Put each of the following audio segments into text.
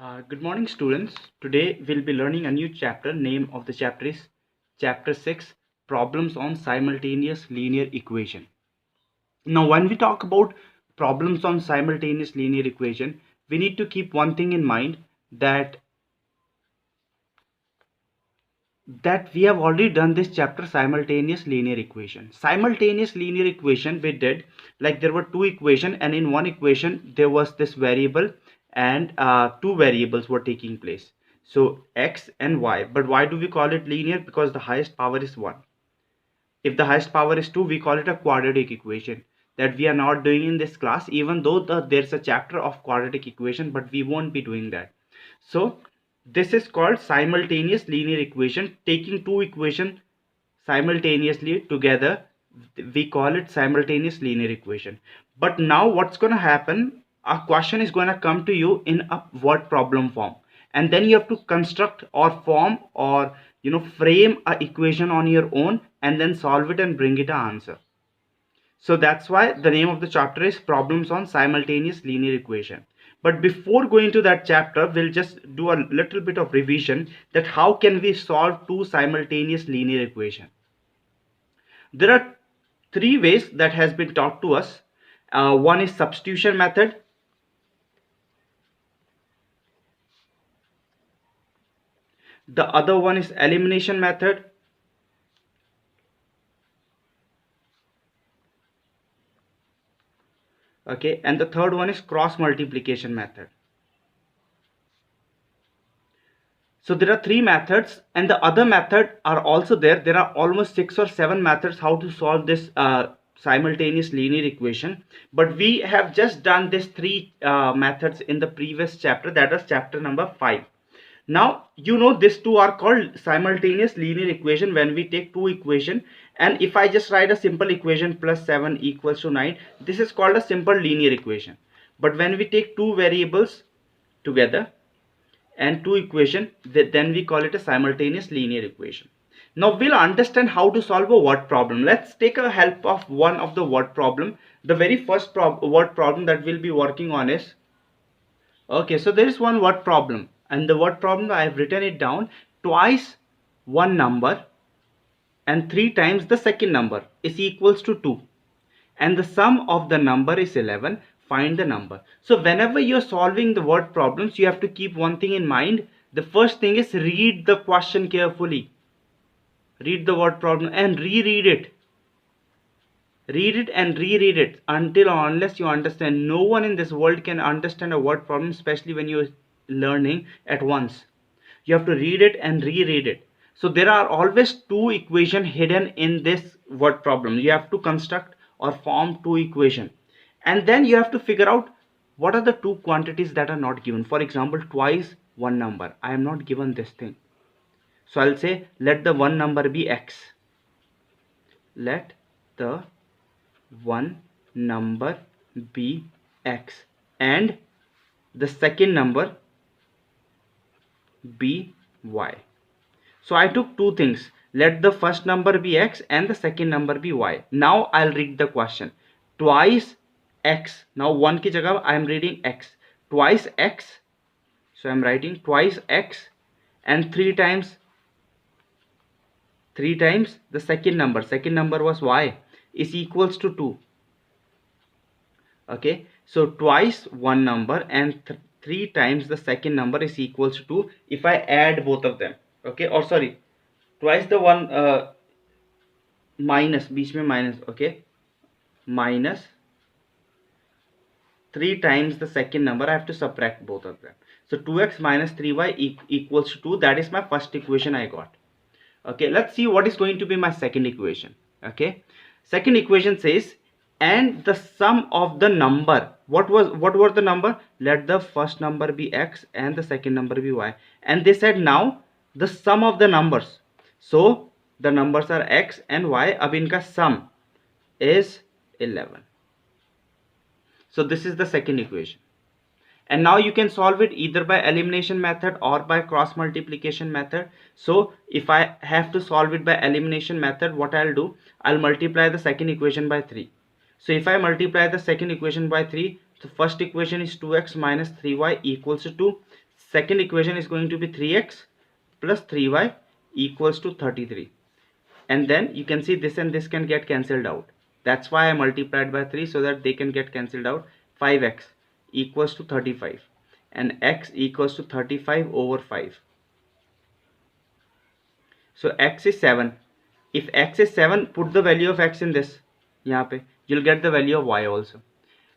Good morning, students. Today we'll be learning a new chapter. Name of the chapter is Chapter 6, Problems on Simultaneous Linear Equation. Now, when we talk about problems on simultaneous linear equation, we need to keep one thing in mind that we have already done this chapter, simultaneous linear equation. Simultaneous linear equation we did, like there were two equation, and in one equation there was this variable, and two variables were taking place, so x and y. But why do we call it linear? Because the highest power is 1. If the highest power is 2, we call it a quadratic equation. That we are not doing in this class, even though there's a chapter of quadratic equation, but we won't be doing that. So this is called simultaneous linear equation. Taking two equation simultaneously together, we call it simultaneous linear equation. But now what's going to happen, a question is going to come to you in a word problem form, and then you have to construct or form or frame a equation on your own and then solve it and bring it an answer. So that's why the name of the chapter is Problems on Simultaneous Linear Equation. But before going to that chapter, we'll just do a little bit of revision that how can we solve two simultaneous linear equation. There are three ways that has been taught to us. One is substitution method. The other one is elimination method. Okay, and the third one is cross multiplication method. So there are three methods, and the other method are also there. There are almost 6 or 7 methods how to solve this simultaneous linear equation. But we have just done this three methods in the previous chapter, that is chapter number 5. Now these two are called simultaneous linear equation when we take two equation, and if I just write a simple equation plus 7 equals to 9, this is called a simple linear equation. But when we take two variables together and two equation, then we call it a simultaneous linear equation. Now we'll understand how to solve a word problem. Let's take a help of one of the word problem. The very first word problem that we'll be working on is, okay, so there is one word problem, and the word problem I have written it down: twice one number and 3 times the second number is equals to 2, and the sum of the number is 11. Find the number. So whenever you're solving the word problems, you have to keep one thing in mind. The first thing is read the question carefully. Read the word problem and reread it. Read it and reread it until or unless you understand. No one in this world can understand a word problem, especially when you're learning at once. You have to read it and reread it. So there are always two equations hidden in this word problem. You have to construct or form two equations, and then you have to figure out what are the two quantities that are not given. For example, twice one number, I am not given this thing, so I'll say let the one number be x. Let the one number be x and the second number be y. So I took two things. Let the first number be x and the second number be y. Now I'll read the question. Twice x. Now 1 ki jagah I am reading x. Twice x. So I am writing twice x, and 3 times the second number. Second number was y, is equals to 2. Okay. So twice one number and 3 times the second number is equals to 2 if I add both of them. Okay, or sorry, twice the one minus, बीच में minus, okay, minus 3 times the second number. I have to subtract both of them. So 2x minus 3y equals to 2. That is my first equation I got. Okay, let's see what is going to be my second equation. Okay, second equation says, and the sum of the number, what were the number? Let the first number be x and the second number be y, and they said now the sum of the numbers. So the numbers are x and y. Ab inka sum is 11. So this is the second equation, and now you can solve it either by elimination method or by cross multiplication method. So if I have to solve it by elimination method, what I'll do, I'll multiply the second equation by 3. So if I multiply the second equation by 3, the first equation is 2x minus 3y equals to 2. second equation is going to be 3x plus 3y equals to 33. And then you can see this and this can get cancelled out. That's why I multiplied by 3 so that they can get cancelled out. 5x equals to 35 and x equals to 35 over 5. So x is 7. If x is 7, put the value of x in this. यहाँ पे you'll get the value of y also.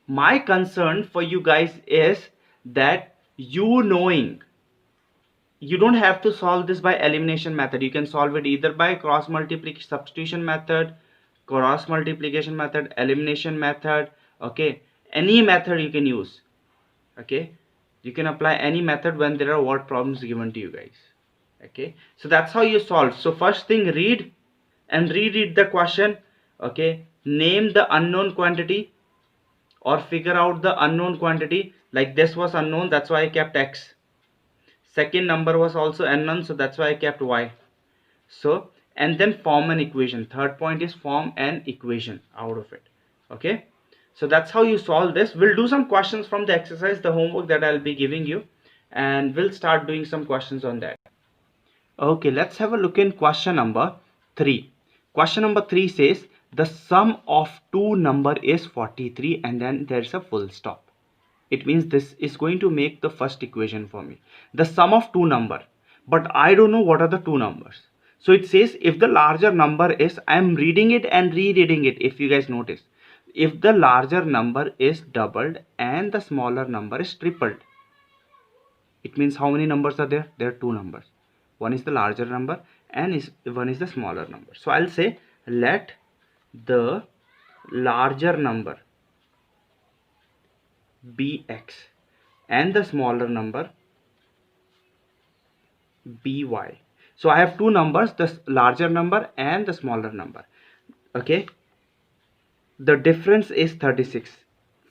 My concern for you guys is that you knowing, you don't have to solve this by elimination method. You can solve it either by cross multiplication substitution method, cross multiplication method, elimination method. Okay, any method you can use. Okay, you can apply any method when there are word problems given to you guys. Okay, so that's how you solve. So first thing, read and reread the question. Okay, name the unknown quantity or figure out the unknown quantity. Like this was unknown, that's why I kept x. Second number was also unknown, so that's why I kept y. So, and then form an equation. Third point is form an equation out of it. Okay, so that's how you solve this. We'll do some questions from the exercise, the homework that I'll be giving you, and we'll start doing some questions on that. Okay, let's have a look in question number 3. Question number 3 says the sum of two number is 43 and then there's a full stop. It means this is going to make the first equation for me. The sum of two number, but I don't know what are the two numbers. So it says if the larger number is, I am reading it and rereading it if you guys notice. If the larger number is doubled and the smaller number is tripled. It means how many numbers are there? There are two numbers. One is the larger number and one is the smaller number. So I'll say let the larger number be x and the smaller number be y. So I have two numbers, the larger number and the smaller number. Okay, the difference is 36.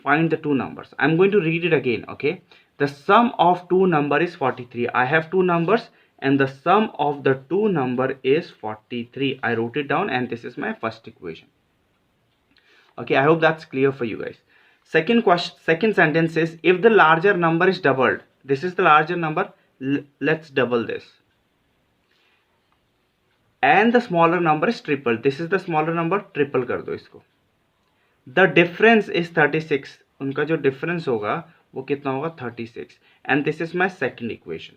Find the two numbers. I'm going to read it again. Okay, the sum of two number is 43. I have two numbers and the sum of the two number is 43. I wrote it down and this is my first equation. Okay, I hope that's clear for you guys. Second question, second sentence is if the larger number is doubled, this is the larger number, let's double this, and the smaller number is tripled, this is the smaller number, triple कर दो इसको. The difference is 36. उनका जो difference होगा वो कितना होगा 36 and this is my second equation.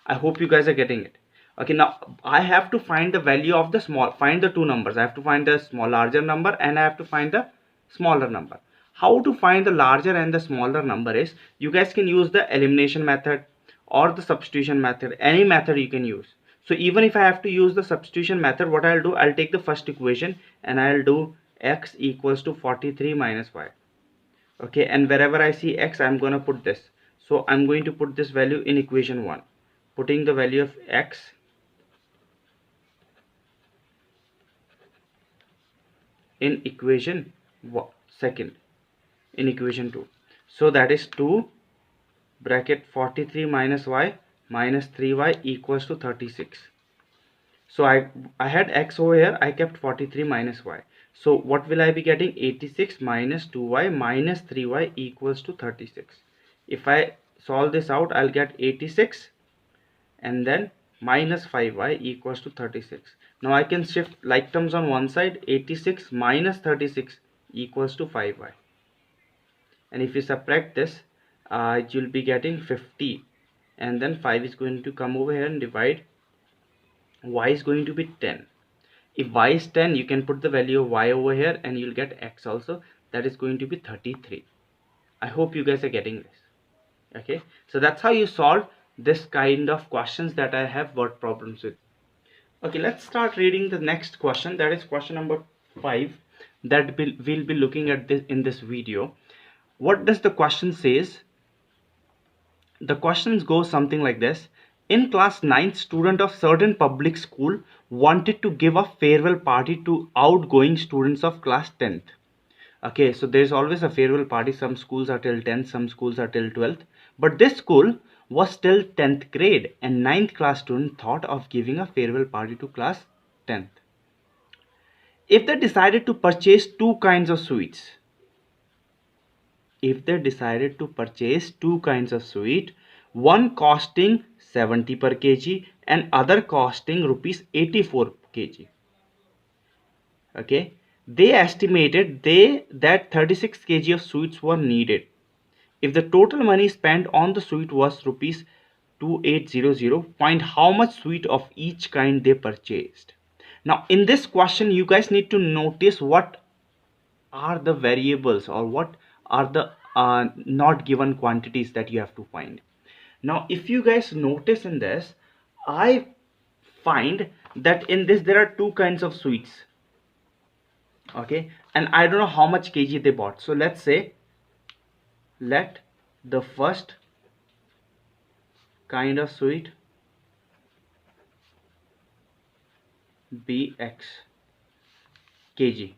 I hope you guys are getting it. Okay, now I have to find the value of the small, find the two numbers. I have to find the larger number and I have to find the smaller number. How to find the larger and the smaller number is, you guys can use the elimination method or the substitution method, any method you can use. So even if I have to use the substitution method, what I'll do, I'll take the first equation and I'll do x equals to 43 minus y. Okay, and wherever I see x, I'm gonna put this. So I'm going to put this value in equation 1, putting the value of x in equation second, in equation 2. So that is 2 bracket 43 minus y minus 3y equals to 36. So I had x over here, I kept 43 minus y. So what will I be getting? 86 minus 2y minus 3y equals to 36. If I solve this out, I'll get 86 and then minus 5y equals to 36. Now I can shift like terms on one side. 86 minus 36 equals to 5y. And if you subtract this, you'll be getting 50. And then 5 is going to come over here and divide. Y is going to be 10. If y is 10, you can put the value of y over here and you'll get x also. That is going to be 33. I hope you guys are getting this. Okay, so that's how you solve this kind of questions that I have word problems with. Okay, let's start reading the next question. That is question number 5 that we'll be looking at this in this video. What does the question says? The questions go something like this. In class 9th, student of certain public school wanted to give a farewell party to outgoing students of class 10th. Okay, so there's always a farewell party. Some schools are till 10th, some schools are till 12th. But this school was till 10th grade and 9th class student thought of giving a farewell party to class 10th. If they decided to purchase two kinds of sweets, if they decided to purchase two kinds of sweet, one costing 70 per kg and other costing rupees 84 kg. Okay, they estimated that 36 kg of sweets were needed. If the total money spent on the sweet was rupees 2800, find how much sweet of each kind they purchased. Now in this question you guys need to notice what are the variables or what are the not given quantities that you have to find. Now if you guys notice in this, I find that in this there are two kinds of sweets. Okay, and I don't know how much kg they bought. So let's say, let the first kind of sweet be x kg.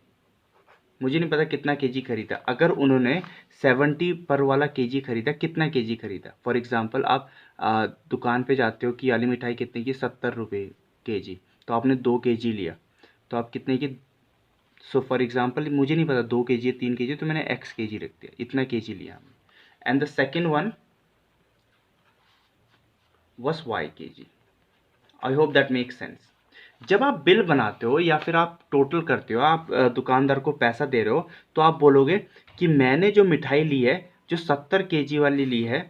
मुझे नहीं पता कितना KG खरीदा. अगर उन्होंने 70 पर वाला KG खरीदा, कितना केजी खरीदा? फॉर एग्जांपल आप दुकान पे जाते हो कि वाली मिठाई कितने की, 70 रुपये केजी, तो आपने 2 केजी लिया, तो आप कितने की, सो फॉर एग्जांपल मुझे नहीं पता 2 केजी 3 केजी, तो मैंने x केजी रख दिया, इतना केजी लिया हमने. And the second one was y KG. I hope that make sense. जब आप बिल बनाते हो या फिर आप टोटल करते हो, आप दुकानदार को पैसा दे रहे हो, तो आप बोलोगे कि मैंने जो मिठाई ली है, जो 70 केजी वाली ली है,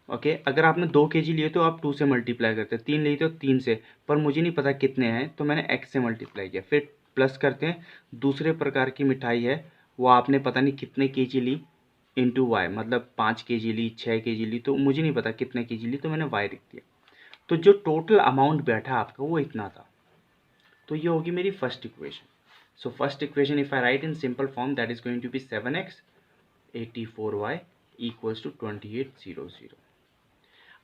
ओके, अगर आपने 2 केजी लिए तो आप 2 से मल्टीप्लाई करते हैं, 3 लिए तो 3 से, पर मुझे नहीं पता कितने हैं तो मैंने x से मल्टीप्लाई किया. फिर प्लस करते हैं, दूसरे प्रकार की मिठाई है, वो आपने पता नहीं कितने केजी ली इंटू वाई, मतलब 5 केजी ली, 6 केजी ली, तो मुझे नहीं पता कितने केजी ली, तो मैंने y लिख दिया. तो जो टोटल अमाउंट बैठा आपका वो इतना था. तो ये होगी मेरी first equation. So first equation if I write in simple form, that is going to be 7x 84y equals to 2800.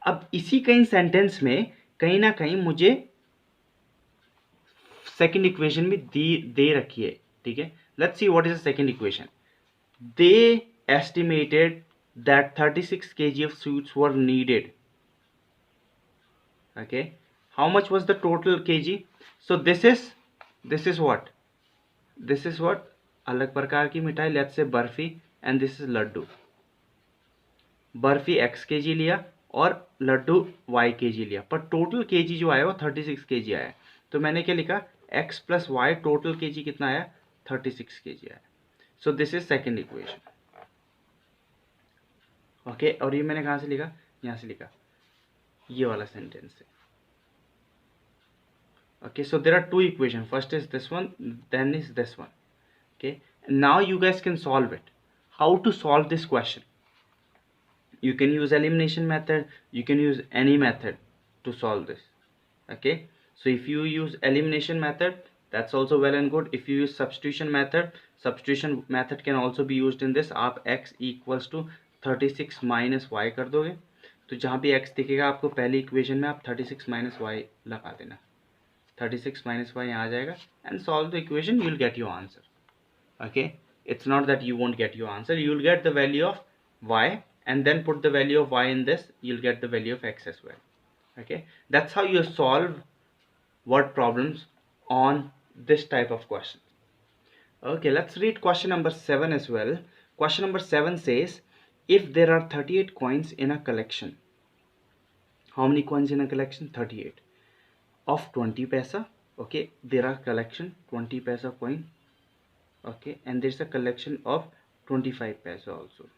अब इसी कहीं सेंटेंस में कहीं ना कहीं मुझे सेकंड इक्वेशन भी दे रखी है. ठीक है, let's see what is the second equation. They estimated that 36 kg of sweets were needed. Okay, how much was the total kg? So this is what, this is what अलग प्रकार की मिठाई, let's say barfi, and this is laddu. Barfi x kg लिया और Laddu y kg लिया, पर total kg जो आया वो 36 kg आया. तो मैंने क्या लिखा, x plus Y total kg कितना आया, 36 kg आया. So this is second equation. Okay, और ये मैंने कहाँ से लिखा, यहाँ से लिखा, ये वाला सेंटेंस है. Okay, so there are two equations. First is this one, then is this one. Okay, now you guys can solve it. How to solve this question? You can use elimination method, you can use any method to solve this. Okay, so if you use elimination method, that's also well and good. If you use substitution method can also be used in this. आप x equals to 36 minus y कर दोगे, तो जहाँ भी x दिखेगा आपको पहली equation में आप 36 minus y लगा देना. 36 minus y यहाँ आ जाएगा, and solve the equation, you will get your answer. Okay, it's not that you won't get your answer, you will get the value of y and then put the value of y in this, you'll get the value of x as well. Okay, that's how you solve word problems on this type of question. Okay, let's read question number 7 as well. Question number 7 says, if there are 38 coins in a collection, how many coins in a collection? 38 of 20 paisa. Okay, there are collection 20 paisa coin. Okay, and there's a collection of 25 paisa also.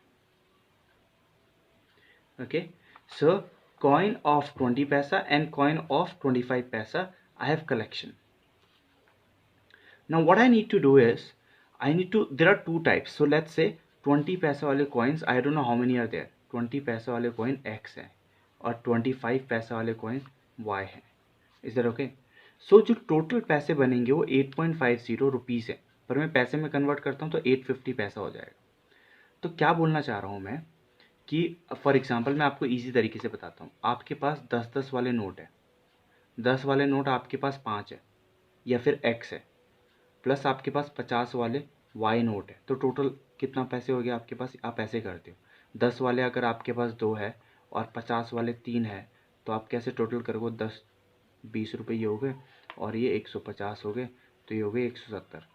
Okay, so coin of 20 paisa and coin of 25 paisa, I have collection. Now what I need to do is, there are two types. So let's say 20 paisa wale coins, I don't know how many are there. 20 paisa wale coin x है और 25 पैसा वाले coin y है. Is that okay? So जो total पैसे बनेंगे वो 8.50 rupees है, पर मैं पैसे में कन्वर्ट करता हूँ तो 850 पैसा हो जाएगा. तो क्या बोलना चाह रहा हूँ मैं कि फॉर एग्जांपल मैं आपको इजी तरीके से बताता हूँ. आपके पास 10-10 वाले नोट है, 10 वाले नोट आपके पास 5 है या फिर x है, प्लस आपके पास 50 वाले y नोट है, तो टोटल कितना पैसे हो गया आपके पास, आप ऐसे करते हो. 10 वाले अगर आपके पास 2 है और 50 वाले 3 है, तो आप कैसे टोटल करोगे, 10-20 रुपये ये हो गए और ये 150 हो गए, तो ये हो गए 170.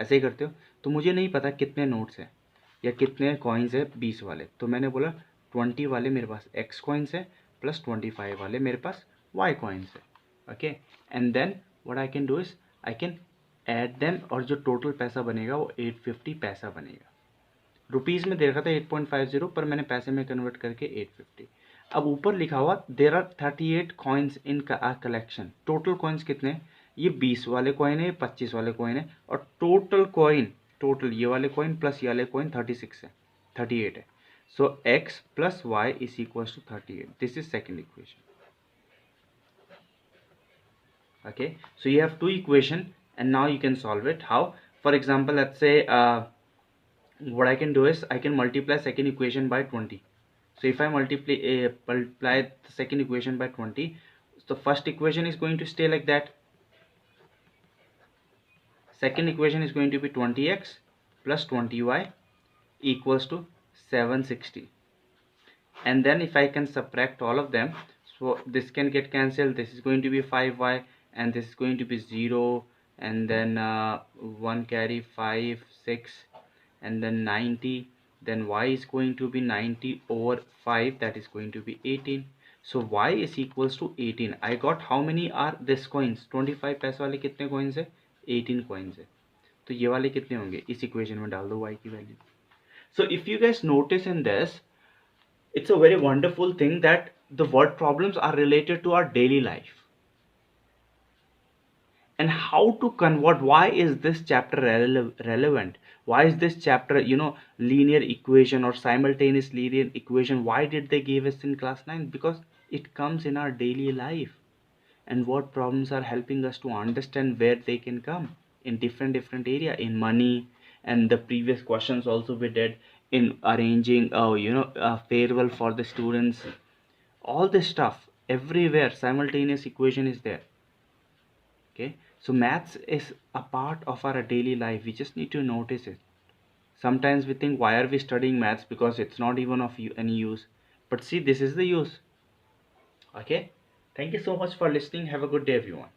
ऐसे ही करते हो। तो मुझे नहीं पता कितने नोट्स हैं या कितने कॉइन्स है 20 वाले, तो मैंने बोला 20 वाले मेरे पास x कॉइन्स है प्लस 25 वाले मेरे पास y कॉइन्स है। Okay, and then what I can do is I can add them, और जो टोटल पैसा बनेगा वो 850 पैसा बनेगा। रुपीज़ में दे रखा था 8.50, पर मैंने पैसे में कन्वर्ट करके 850। अब ऊपर लिखा हुआ there are 38 coins in collection. Total coins कितने हैं? ये 20 वाले कॉइन है, 25 वाले कॉइन है, और टोटल कॉइन, टोटल ये वाले कॉइन प्लस ये वाले कॉइन 36 है, 38 है। So x plus Y is equal to 38। This is second equation. Okay, so you have two equation and now you can solve it. How? For example, let's say what I can do is I can multiply second equation by 20. So if I multiply the second equation by 20, so first equation is going to stay like that. Second equation is going to be 20x plus 20y equals to 760. And then if I can subtract all of them, so this can get cancelled. This is going to be 5y and this is going to be 0, and then 1 carry 5 6, and then 90, then y is going to be 90 over 5, that is going to be 18. So y is equals to 18. I got how many are this coins? 25 पैसे वाले कितने coins है? 18 coins है। तो ये वाले कितने होंगे? इस इक्वेशन में डाल दो y की value. So if you guys notice in this, it's a very wonderful thing that the word problems are related to our daily life. And how to convert, why is this chapter relevant? Why is this chapter, linear equation or simultaneous linear equation, why did they give us in class 9? Because it comes in our daily life, and what problems are helping us to understand where they can come in different area, in money, and the previous questions also we did in arranging a farewell for the students. All this stuff, everywhere simultaneous equation is there. Okay, so maths is a part of our daily life. We just need to notice it. Sometimes we think, why are we studying maths? Because it's not even of any use. But see, this is the use. Okay, thank you so much for listening. Have a good day, everyone.